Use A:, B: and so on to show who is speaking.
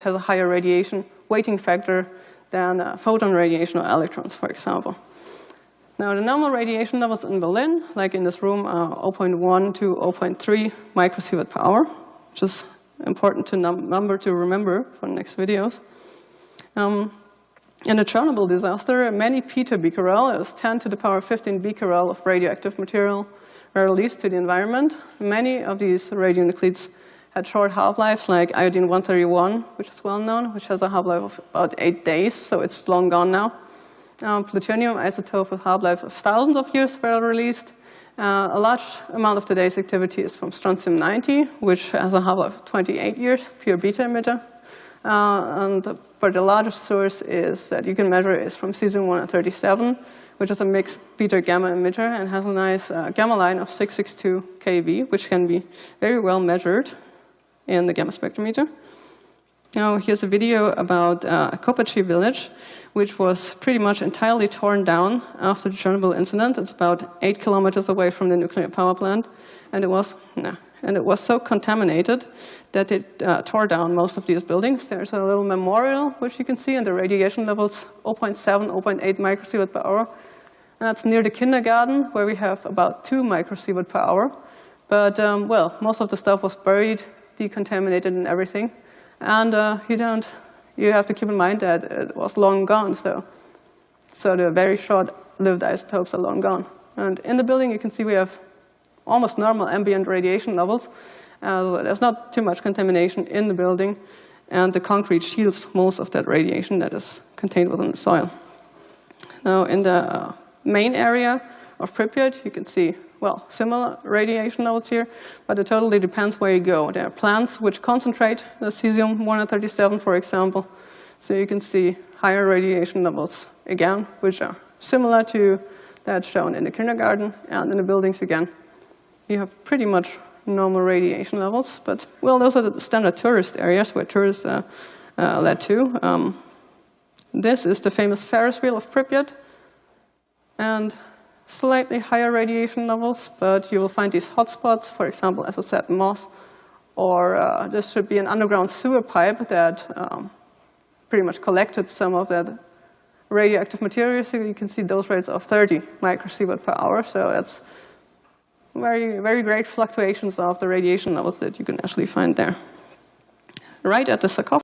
A: has a higher radiation weighting factor than photon radiation or electrons, for example. Now, the normal radiation levels in Berlin, like in this room, are 0.1 to 0.3 microsievert per hour, which is important to number to remember for the next videos. In the Chernobyl disaster, many petabecquerel, it was 10 to the power 15 becquerel of radioactive material, were released to the environment. Many of these radionuclides had short half-lives, like iodine-131, which is well known, which has a half-life of about 8 days, so it's long gone now. Plutonium isotope with half-life of thousands of years were released. A large amount of today's activity is from strontium-90, which has a half-life of 28 years, pure beta emitter. But the largest source is that you can measure is from cesium-137, which is a mixed beta-gamma emitter and has a nice gamma line of 662 keV, which can be very well measured in the gamma spectrometer. Now, here's a video about Kopachi village, which was pretty much entirely torn down after the Chernobyl incident. It's about 8 kilometers away from the nuclear power plant, and it was so contaminated that it tore down most of these buildings. There's a little memorial, which you can see, and the radiation levels 0.7, 0.8 microsievert per hour. And that's near the kindergarten, where we have about 2 microsievert per hour. But, well, most of the stuff was buried, decontaminated and everything. And you have to keep in mind that it was long gone, so the very short-lived isotopes are long gone. And in the building, you can see we have almost normal ambient radiation levels. There's not too much contamination in the building, and the concrete shields most of that radiation that is contained within the soil. Now, in the main area of Pripyat, you can see, well, similar radiation levels here, but it totally depends where you go. There are plants which concentrate the cesium-137, for example. So you can see higher radiation levels, again, which are similar to that shown in the kindergarten, and in the buildings again. You have pretty much normal radiation levels, but, well, those are the standard tourist areas where tourists led to. This is the famous Ferris wheel of Pripyat, and slightly higher radiation levels, but you will find these hotspots, for example, as I said, moss, or this should be an underground sewer pipe that pretty much collected some of that radioactive material. So you can see dose rates of 30 microsievert per hour, so that's very, very great fluctuations of the radiation levels that you can actually find there. Right at the sarcophagus.